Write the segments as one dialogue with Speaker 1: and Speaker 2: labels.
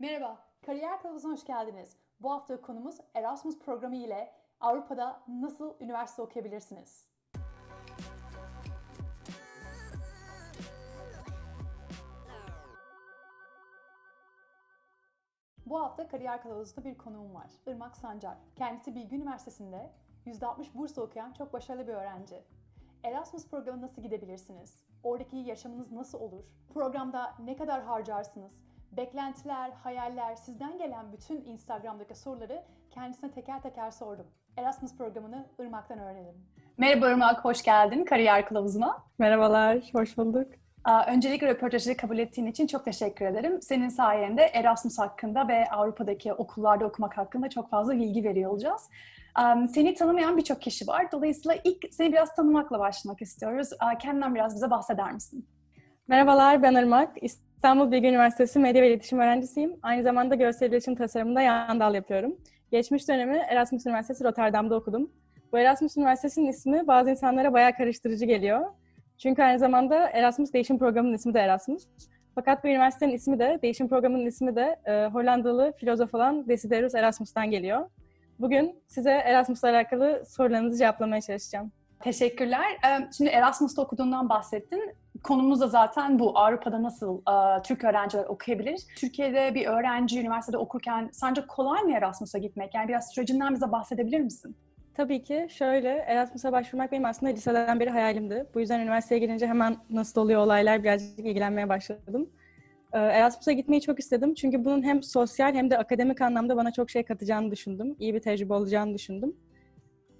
Speaker 1: Merhaba, Kariyer Kılavuzu'na hoş geldiniz. Bu hafta konumuz Erasmus programı ile Avrupa'da nasıl üniversite okuyabilirsiniz? Bu hafta Kariyer Kılavuzu'nda bir konuğum var. Irmak Sancar. Kendisi Bilgi Üniversitesi'nde %60 burs okuyan çok başarılı bir öğrenci. Erasmus programı nasıl gidebilirsiniz? Oradaki yaşamınız nasıl olur? Programda ne kadar harcarsınız? Beklentiler, hayaller, sizden gelen bütün Instagram'daki soruları kendisine teker teker sordum. Erasmus programını Irmak'tan öğrenelim. Merhaba Irmak, hoş geldin Kariyer Kılavuzu'na.
Speaker 2: Merhabalar, hoş bulduk.
Speaker 1: Öncelikle röportajı kabul ettiğin için çok teşekkür ederim. Senin sayende Erasmus hakkında ve Avrupa'daki okullarda okumak hakkında çok fazla bilgi veriyor olacağız. Seni tanımayan birçok kişi var. Dolayısıyla ilk seni biraz tanımakla başlamak istiyoruz. Kendinden biraz bize bahseder misin?
Speaker 2: Merhabalar, ben Irmak. İstanbul Bilgi Üniversitesi Medya ve İletişim öğrencisiyim. Aynı zamanda görsel iletişim tasarımında yan dal yapıyorum. Geçmiş dönemi Erasmus Üniversitesi Rotterdam'da okudum. Bu Erasmus Üniversitesi'nin ismi bazı insanlara bayağı karıştırıcı geliyor. Çünkü aynı zamanda Erasmus Değişim Programı'nın ismi de Erasmus. Fakat bu üniversitenin ismi de, değişim programının ismi de Hollandalı filozof olan Desiderius Erasmus'tan geliyor. Bugün size Erasmus'la alakalı sorularınızı cevaplamaya çalışacağım.
Speaker 1: Teşekkürler. Şimdi Erasmus'ta okuduğundan bahsettin. Konumuz da zaten bu. Avrupa'da nasıl Türk öğrenciler okuyabilir? Türkiye'de bir öğrenci üniversitede okurken sence kolay mı Erasmus'a gitmek? Yani biraz sürecinden bize bahsedebilir misin?
Speaker 2: Tabii ki şöyle, Erasmus'a başvurmak benim aslında liseden beri hayalimdi. Bu yüzden üniversiteye girince hemen nasıl oluyor olaylar birazcık ilgilenmeye başladım. Erasmus'a gitmeyi çok istedim. Çünkü bunun hem sosyal hem de akademik anlamda bana çok şey katacağını düşündüm. İyi bir tecrübe olacağını düşündüm.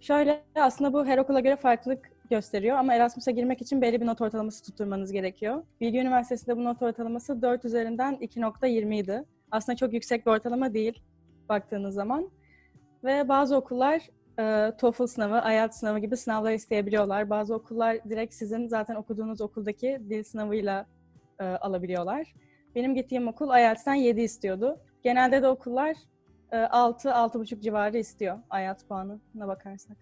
Speaker 2: Şöyle, aslında bu her okula göre farklılık gösteriyor ama Erasmus'a girmek için belli bir not ortalaması tutturmanız gerekiyor. Bilgi Üniversitesi'nde bu not ortalaması 4 üzerinden 2,20 idi. Aslında çok yüksek bir ortalama değil baktığınız zaman. Ve bazı okullar TOEFL sınavı, IELTS sınavı gibi sınavlar isteyebiliyorlar. Bazı okullar direkt sizin zaten okuduğunuz okuldaki dil sınavıyla alabiliyorlar. Benim gittiğim okul IELTS'ten 7 istiyordu. Genelde de okullar 6-6,5 civarı istiyor IELTS puanına bakarsak.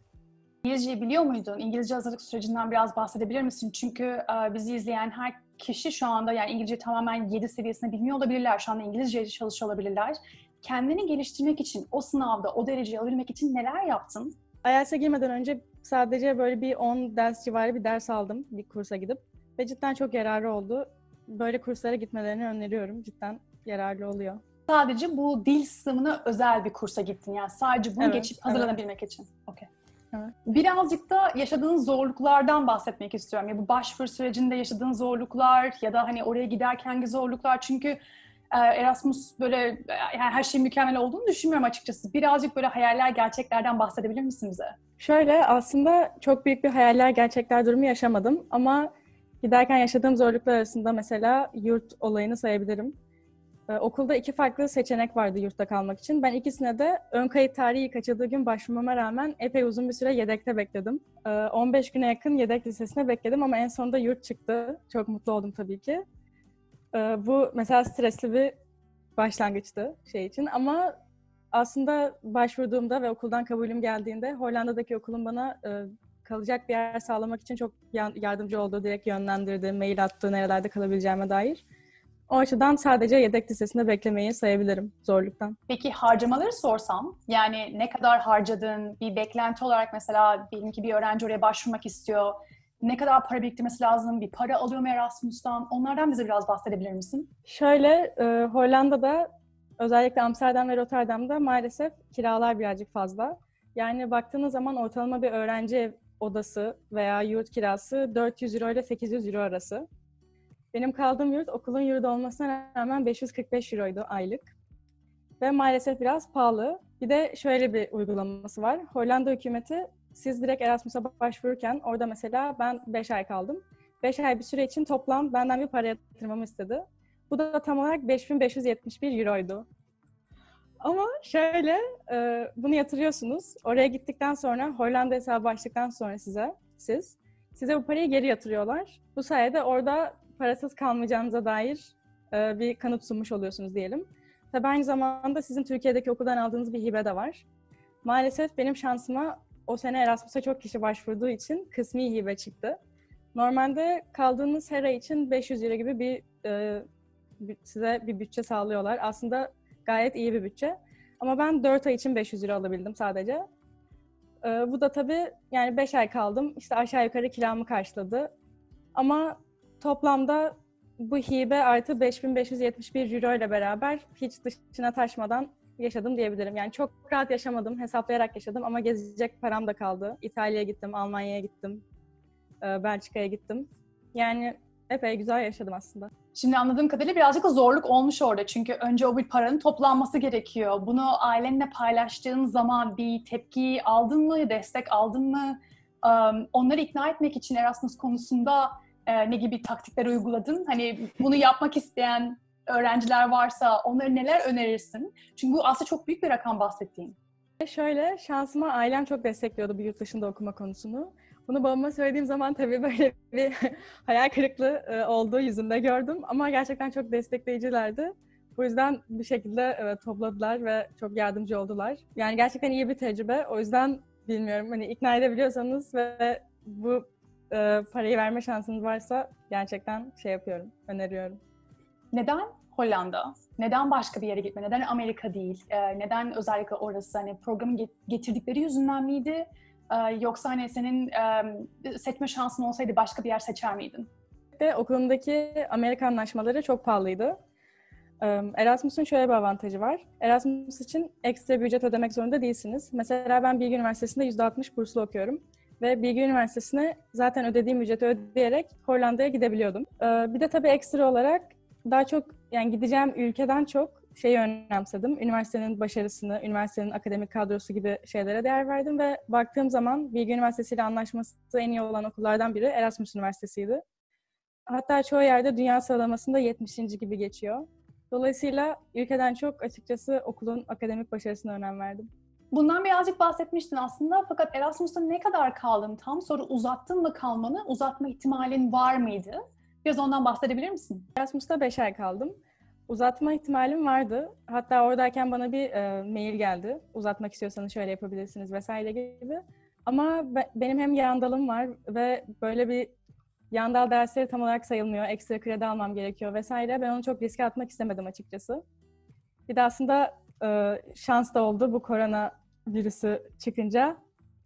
Speaker 1: İngilizceyi biliyor muydun? İngilizce hazırlık sürecinden biraz bahsedebilir misin? Çünkü bizi izleyen her kişi şu anda yani İngilizce tamamen 7 seviyesinde bilmiyor olabilirler. Şu anda İngilizce çalışıyor olabilirler. Kendini geliştirmek için, o sınavda o dereceyi alabilmek için neler yaptın?
Speaker 2: IELTS'e girmeden önce sadece böyle bir 10 ders civarı bir ders aldım bir kursa gidip. Ve cidden çok yararlı oldu. Böyle kurslara gitmelerini öneriyorum. Cidden yararlı oluyor.
Speaker 1: Sadece bu dil sınavına özel bir kursa gittin. Yani sadece bunu geçip hazırlanabilmek için. Okay.
Speaker 2: Evet.
Speaker 1: Birazcık da yaşadığın zorluklardan bahsetmek istiyorum. Ya bu başvuru sürecinde yaşadığın zorluklar ya da hani oraya giderkenki zorluklar. Çünkü Erasmus böyle yani her şey mükemmel olduğunu düşünmüyorum açıkçası. Birazcık böyle hayaller, gerçeklerden bahsedebilir misin bize?
Speaker 2: Şöyle, aslında çok büyük bir hayaller, gerçekler durumu yaşamadım. Ama giderken yaşadığım zorluklar arasında mesela yurt olayını sayabilirim. Okulda 2 farklı seçenek vardı yurtta kalmak için. Ben ikisine de ön kayıt tarihi ilk açıldığı gün başvurmama rağmen epey uzun bir süre yedekte bekledim. 15 güne yakın yedek listesine bekledim ama en sonunda yurt çıktı. Çok mutlu oldum tabii ki. Bu mesela stresli bir başlangıçtı şey için ama aslında başvurduğumda ve okuldan kabulüm geldiğinde Hollanda'daki okulun bana kalacak bir yer sağlamak için çok yardımcı oldu. Direkt yönlendirdi, mail attı nerelerde kalabileceğime dair. O açıdan sadece yedek listesinde beklemeyi sayabilirim zorluktan.
Speaker 1: Peki harcamaları sorsam, yani ne kadar harcadın, bir beklenti olarak mesela diyelim ki bir öğrenci oraya başvurmak istiyor, ne kadar para biriktirmesi lazım, bir para alıyor mu Erasmus'tan, onlardan bize biraz bahsedebilir misin?
Speaker 2: Şöyle, Hollanda'da özellikle Amsterdam ve Rotterdam'da maalesef kiralar birazcık fazla. Yani baktığınız zaman ortalama bir öğrenci ev odası veya yurt kirası 400 euro ile 800 euro arası. Benim kaldığım yurt okulun yurdu olmasına rağmen 545 euroydu aylık. Ve maalesef biraz pahalı. Bir de şöyle bir uygulaması var. Hollanda hükümeti siz direkt Erasmus'a başvururken orada mesela ben 5 ay kaldım. 5 ay bir süre için toplam benden bir para yatırmamı istedi. Bu da tam olarak 5571 euroydu. Ama şöyle bunu yatırıyorsunuz. Oraya gittikten sonra Hollanda hesabı açtıktan sonra size bu parayı geri yatırıyorlar. Bu sayede orada parasız kalmayacağınıza dair bir kanıt sunmuş oluyorsunuz diyelim. Tabii aynı zamanda sizin Türkiye'deki okuldan aldığınız bir hibe de var. Maalesef benim şansıma o sene Erasmus'a çok kişi başvurduğu için kısmi hibe çıktı. Normalde kaldığınız her ay için 500 euro gibi size bir bütçe sağlıyorlar. Aslında Gayet iyi bir bütçe. Ama ben 4 ay için 500 euro alabildim sadece. Bu da tabii yani 5 ay kaldım. İşte aşağı yukarı kiramı karşıladı. Ama toplamda bu hibe artı 5571 euro ile beraber hiç dışına taşmadan yaşadım diyebilirim. Yani çok rahat yaşamadım, hesaplayarak yaşadım ama gezecek param da kaldı. İtalya'ya gittim, Almanya'ya gittim, Belçika'ya gittim. Yani epey güzel yaşadım aslında.
Speaker 1: Şimdi anladığım kadarıyla birazcık da zorluk olmuş orada. Çünkü önce o bir paranın toplanması gerekiyor. Bunu ailenle paylaştığın zaman bir tepki aldın mı, destek aldın mı? Onları ikna etmek için Erasmus konusunda ne gibi taktikler uyguladın? Hani bunu yapmak isteyen öğrenciler varsa onlara neler önerirsin? Çünkü bu aslında çok büyük bir rakam bahsettiğin.
Speaker 2: Şöyle, şansıma ailem çok destekliyordu bu yurt dışında okuma konusunu. Bunu babama söylediğim zaman tabii böyle bir hayal kırıklığı olduğu yüzünde gördüm. Ama gerçekten çok destekleyicilerdi. Bu yüzden bir şekilde topladılar ve çok yardımcı oldular. Yani gerçekten iyi bir tecrübe. O yüzden bilmiyorum, hani ikna edebiliyorsanız ve bu parayı verme şansınız varsa gerçekten öneriyorum.
Speaker 1: Neden Hollanda? Neden başka bir yere gitme? Neden Amerika değil? Neden özellikle orası? Hani programı getirdikleri yüzünden miydi? Yoksa hani senin seçme şansın olsaydı başka bir yer seçer miydin?
Speaker 2: Okulumdaki Amerika anlaşmaları çok pahalıydı. Erasmus'un şöyle bir avantajı var. Erasmus için ekstra bir ücret ödemek zorunda değilsiniz. Mesela ben Bilgi Üniversitesi'nde %60 burslu okuyorum. Ve Bilgi Üniversitesi'ne zaten ödediğim ücreti ödeyerek Hollanda'ya gidebiliyordum. Bir de tabii ekstra olarak daha çok, yani gideceğim ülkeden çok şeyi önemsedim. Üniversitenin başarısını, üniversitenin akademik kadrosu gibi şeylere değer verdim ve baktığım zaman Bilgi Üniversitesi ile anlaşması en iyi olan okullardan biri Erasmus Üniversitesi'ydi. Hatta çoğu yerde dünya sıralamasında 70. gibi geçiyor. Dolayısıyla ülkeden çok açıkçası okulun akademik başarısına önem verdim.
Speaker 1: Bundan birazcık bahsetmiştin aslında, fakat Erasmus'ta ne kadar kaldın tam? Sonra uzattın mı kalmanı? Uzatma ihtimalin var mıydı? Biraz ondan bahsedebilir misin?
Speaker 2: Erasmus'ta 5 ay kaldım. Uzatma ihtimalim vardı. Hatta oradayken bana bir mail geldi. Uzatmak istiyorsanız şöyle yapabilirsiniz vesaire gibi. Ama benim hem yandalım var ve böyle bir yandal dersleri tam olarak sayılmıyor. Ekstra kredi almam gerekiyor vesaire. Ben onu çok riske atmak istemedim açıkçası. Bir de aslında şans da oldu. Bu korona virüsü çıkınca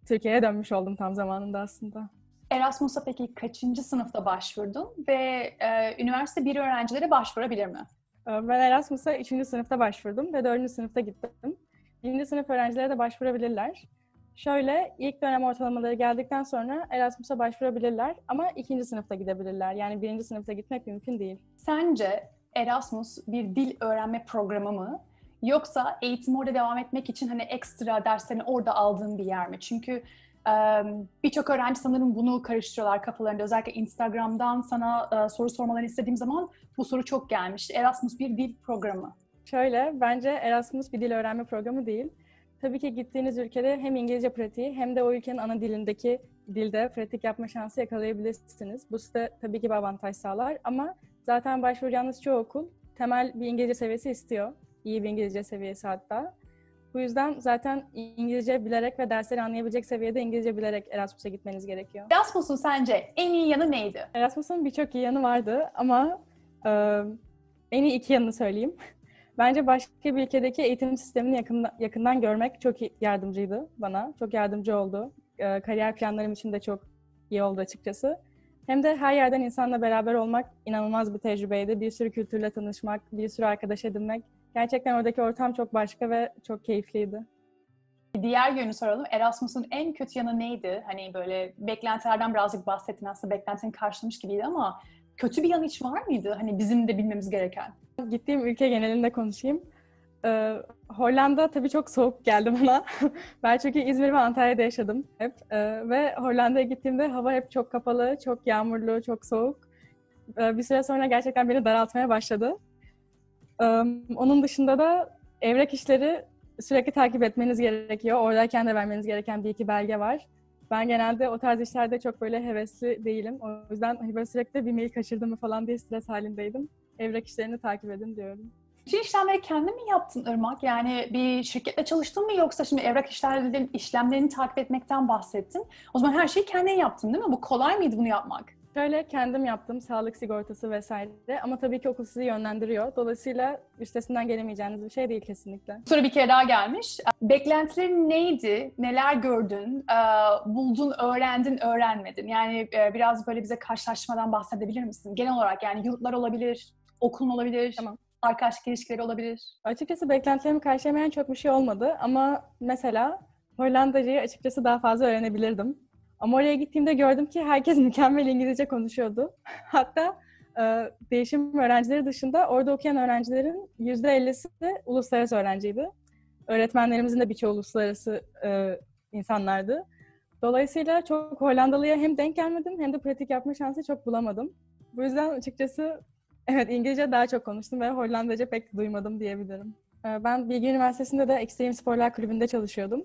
Speaker 2: Türkiye'ye dönmüş oldum tam zamanında aslında.
Speaker 1: Erasmus'a peki kaçıncı sınıfta başvurdun ve üniversite bir öğrencilere başvurabilir mi?
Speaker 2: Ben Erasmus'a 3. sınıfta başvurdum ve 4. sınıfta gittim. 1. sınıf öğrencilere de başvurabilirler. Şöyle, ilk dönem ortalamaları geldikten sonra Erasmus'a başvurabilirler ama 2. sınıfta gidebilirler. Yani 1. sınıfta gitmek mümkün değil.
Speaker 1: Sence Erasmus bir dil öğrenme programı mı? Yoksa eğitim orada devam etmek için hani ekstra derslerini orada aldığın bir yer mi? Çünkü birçok öğrenci sanırım bunu karıştırıyorlar kafalarında. Özellikle Instagram'dan sana soru sormalarını istediğim zaman bu soru çok gelmişti. Erasmus bir dil programı.
Speaker 2: Şöyle, bence Erasmus bir dil öğrenme programı değil. Tabii ki gittiğiniz ülkede hem İngilizce pratiği hem de o ülkenin ana dilindeki dilde pratik yapma şansı yakalayabilirsiniz. Bu size tabii ki bir avantaj sağlar ama zaten başvuracağınız çoğu okul temel bir İngilizce seviyesi istiyor. İyi bir İngilizce seviyesi hatta. Bu yüzden zaten İngilizce bilerek ve dersleri anlayabilecek seviyede İngilizce bilerek Erasmus'a gitmeniz gerekiyor.
Speaker 1: Erasmus'un sence en iyi yanı neydi?
Speaker 2: Erasmus'un birçok iyi yanı vardı ama en iyi 2 yanını söyleyeyim. Bence başka bir ülkedeki eğitim sistemini yakından görmek çok yardımcıydı bana. Çok yardımcı oldu. Kariyer planlarım için de çok iyi oldu açıkçası. Hem de her yerden insanla beraber olmak inanılmaz bir tecrübeydi. Bir sürü kültürle tanışmak, bir sürü arkadaş edinmek. Gerçekten oradaki ortam çok başka ve çok keyifliydi.
Speaker 1: Diğer yönü soralım. Erasmus'un en kötü yanı neydi? Hani böyle beklentilerden birazcık bahsettin, aslında beklentini karşılamış gibiydi ama kötü bir yanı hiç var mıydı? Hani bizim de bilmemiz gereken.
Speaker 2: Gittiğim ülke genelinde konuşayım. Hollanda tabii çok soğuk geldi bana. Ben çünkü İzmir ve Antalya'da yaşadım hep. Ve Hollanda'ya gittiğimde hava hep çok kapalı, çok yağmurlu, çok soğuk. Bir süre sonra gerçekten beni daraltmaya başladı. Onun dışında da evrak işleri sürekli takip etmeniz gerekiyor. Oradayken de vermeniz gereken bir iki belge var. Ben genelde o tarz işlerde çok böyle hevesli değilim. O yüzden hani böyle sürekli bir mail kaçırdım mı falan diye stres halindeydim. Evrak işlerini takip edin diyorum.
Speaker 1: Bütün işlemleri kendin mi yaptın Irmak? Yani bir şirketle çalıştın mı, yoksa şimdi evrak işlemlerini takip etmekten bahsettin. O zaman her şeyi kendin yaptın değil mi? Bu kolay mıydı bunu yapmak?
Speaker 2: Şöyle kendim yaptım, sağlık sigortası vesaire ama tabii ki okul sizi yönlendiriyor. Dolayısıyla üstesinden gelemeyeceğiniz bir şey değil kesinlikle.
Speaker 1: Soru bir kere daha gelmiş. Beklentilerin neydi? Neler gördün? Buldun, öğrendin, öğrenmedin? Yani biraz böyle bize karşılaşmadan bahsedebilir misin? Genel olarak yani yurtlar olabilir, okulun olabilir,
Speaker 2: Tamam.
Speaker 1: arkadaşlık ilişkileri olabilir.
Speaker 2: Açıkçası beklentilerimi karşılamayan çok bir şey olmadı ama mesela Hollandacayı açıkçası daha fazla öğrenebilirdim. Ama oraya gittiğimde gördüm ki herkes mükemmel İngilizce konuşuyordu. Hatta değişim öğrencileri dışında orada okuyan öğrencilerin %50'si de uluslararası öğrenciydi. Öğretmenlerimizin de birçoğu uluslararası insanlardı. Dolayısıyla çok Hollandalıya hem denk gelmedim hem de pratik yapma şansı çok bulamadım. Bu yüzden açıkçası evet İngilizce daha çok konuştum ve Hollandaca pek duymadım diyebilirim. Ben Bilgi Üniversitesi'nde de Ekstrem Sporlar Kulübü'nde çalışıyordum.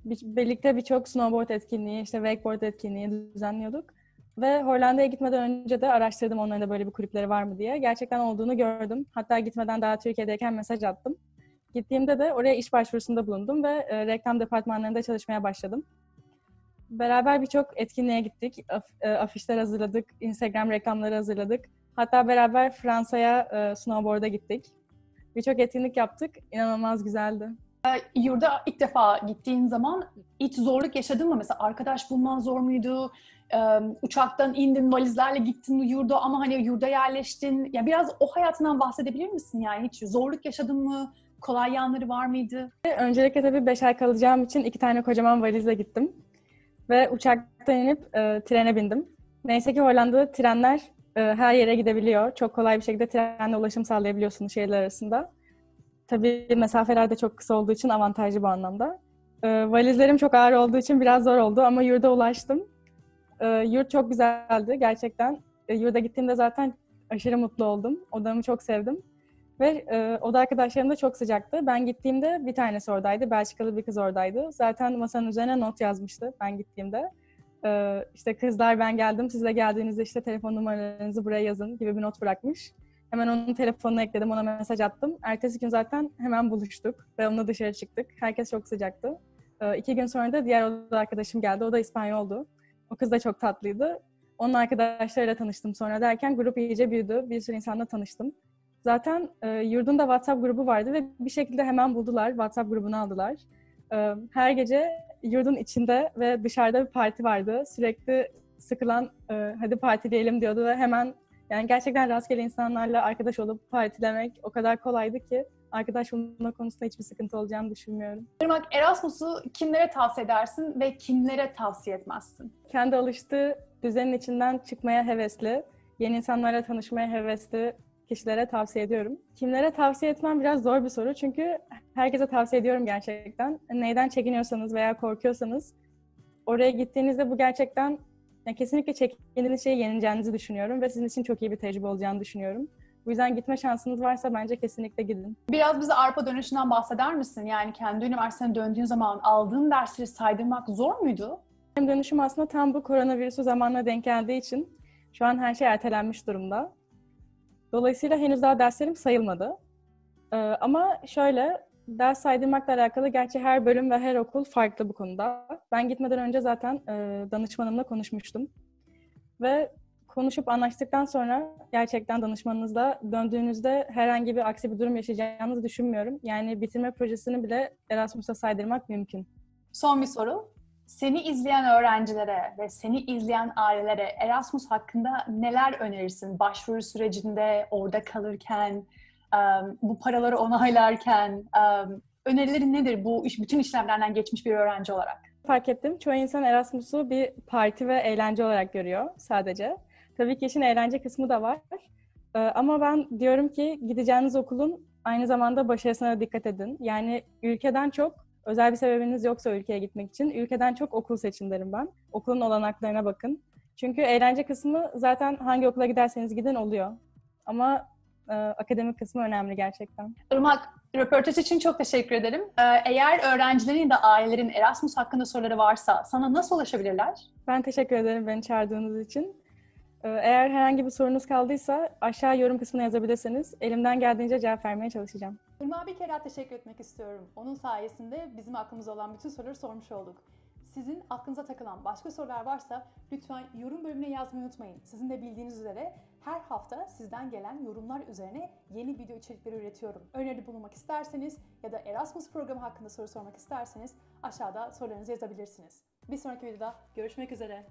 Speaker 2: Birlikte birçok snowboard etkinliği, işte wakeboard etkinliği düzenliyorduk. Ve Hollanda'ya gitmeden önce de araştırdım onların da böyle bir kulüpleri var mı diye. Gerçekten olduğunu gördüm. Hatta gitmeden daha Türkiye'deyken mesaj attım. Gittiğimde de oraya iş başvurusunda bulundum ve reklam departmanlarında çalışmaya başladım. Beraber birçok etkinliğe gittik. Afişler hazırladık, Instagram reklamları hazırladık. Hatta beraber Fransa'ya snowboard'a gittik. Birçok etkinlik yaptık. İnanılmaz güzeldi.
Speaker 1: Yurda ilk defa gittiğin zaman hiç zorluk yaşadın mı? Mesela arkadaş bulman zor muydu? Uçaktan indin, valizlerle gittin yurda ama hani yurda yerleştin. Ya biraz o hayatından bahsedebilir misin? Yani hiç zorluk yaşadın mı? Kolay yanları var mıydı?
Speaker 2: Öncelikle tabii 5 ay kalacağım için 2 tane kocaman valizle gittim. Ve uçaktan inip trene bindim. Neyse ki Hollanda'da trenler her yere gidebiliyor. Çok kolay bir şekilde trenle ulaşım sağlayabiliyorsunuz şehirler arasında. Tabii mesafeler de çok kısa olduğu için avantajlı bu anlamda. Valizlerim çok ağır olduğu için biraz zor oldu ama yurda ulaştım. Yurt çok güzeldi gerçekten. Yurda gittiğimde zaten aşırı mutlu oldum. Odamı çok sevdim. Ve oda arkadaşlarım da çok sıcaktı. Ben gittiğimde bir tanesi oradaydı. Belçikalı bir kız oradaydı. Zaten masanın üzerine not yazmıştı ben gittiğimde. İşte kızlar ben geldim, siz de geldiğinizde işte telefon numaralarınızı buraya yazın gibi bir not bırakmış. Hemen onun telefonuna ekledim, ona mesaj attım. Ertesi gün zaten hemen buluştuk ve onunla dışarı çıktık. Herkes çok sıcaktı. 2 gün sonra da diğer oda arkadaşım geldi. O da İspanyoldu. O kız da çok tatlıydı. Onun arkadaşlarıyla tanıştım sonra derken grup iyice büyüdü. Bir sürü insanla tanıştım. Zaten yurdun da WhatsApp grubu vardı ve bir şekilde hemen buldular. WhatsApp grubunu aldılar. Her gece yurdun içinde ve dışarıda bir parti vardı. Sürekli sıkılan hadi partileyelim diyordu ve hemen yani gerçekten rastgele insanlarla arkadaş olup partilemek o kadar kolaydı ki arkadaş bulma konusunda hiçbir sıkıntı olacağını düşünmüyorum.
Speaker 1: Irmak, Erasmus'u kimlere tavsiye edersin ve kimlere tavsiye etmezsin?
Speaker 2: Kendi alıştığı düzenin içinden çıkmaya hevesli, yeni insanlarla tanışmaya hevesli kişilere tavsiye ediyorum. Kimlere tavsiye etmem biraz zor bir soru çünkü herkese tavsiye ediyorum gerçekten. Neyden çekiniyorsanız veya korkuyorsanız oraya gittiğinizde bu gerçekten yani kesinlikle çekindiğiniz şeyi yeneceğinizi düşünüyorum ve sizin için çok iyi bir tecrübe olacağını düşünüyorum. Bu yüzden gitme şansınız varsa bence kesinlikle gidin.
Speaker 1: Biraz bize Avrupa dönüşünden bahseder misin? Yani kendi üniversitene döndüğün zaman aldığın dersleri saydırmak zor muydu?
Speaker 2: Benim dönüşüm aslında tam bu koronavirüsü zamanına denk geldiği için şu an her şey ertelenmiş durumda. Dolayısıyla henüz daha derslerim sayılmadı. Ama şöyle, ders saydırmakla alakalı gerçi her bölüm ve her okul farklı bu konuda. Ben gitmeden önce zaten danışmanımla konuşmuştum. Ve konuşup anlaştıktan sonra gerçekten danışmanınızla döndüğünüzde herhangi bir aksi bir durum yaşayacağınızı düşünmüyorum. Yani bitirme projesini bile Erasmus'a saydırmak mümkün.
Speaker 1: Son bir soru. Seni izleyen öğrencilere ve seni izleyen ailelere Erasmus hakkında neler önerirsin? Başvuru sürecinde, orada kalırken, bu paraları onaylarken, önerilerin nedir bu bütün işlemlerden geçmiş bir öğrenci olarak?
Speaker 2: Fark ettim. Çoğu insan Erasmus'u bir parti ve eğlence olarak görüyor sadece. Tabii ki işin eğlence kısmı da var. Ama ben diyorum ki gideceğiniz okulun aynı zamanda başarısına dikkat edin. Yani ülkeden çok, özel bir sebebiniz yoksa ülkeye gitmek için, ülkeden çok okul seçin derim ben. Okulun olanaklarına bakın. Çünkü eğlence kısmı zaten hangi okula giderseniz gidin oluyor. Ama akademik kısmı önemli gerçekten.
Speaker 1: Irmak, röportaj için çok teşekkür ederim. Eğer öğrencilerin de ailelerin Erasmus hakkında soruları varsa sana nasıl ulaşabilirler?
Speaker 2: Ben teşekkür ederim beni çağırdığınız için. Eğer herhangi bir sorunuz kaldıysa aşağı yorum kısmına yazabilirsiniz. Elimden geldiğince cevap vermeye çalışacağım.
Speaker 1: Irmak'a bir kere daha teşekkür etmek istiyorum. Onun sayesinde bizim aklımızda olan bütün soruları sormuş olduk. Sizin aklınıza takılan başka sorular varsa lütfen yorum bölümüne yazmayı unutmayın. Sizin de bildiğiniz üzere her hafta sizden gelen yorumlar üzerine yeni video içerikleri üretiyorum. Öneride bulunmak isterseniz ya da Erasmus programı hakkında soru sormak isterseniz aşağıda sorularınızı yazabilirsiniz. Bir sonraki videoda görüşmek üzere.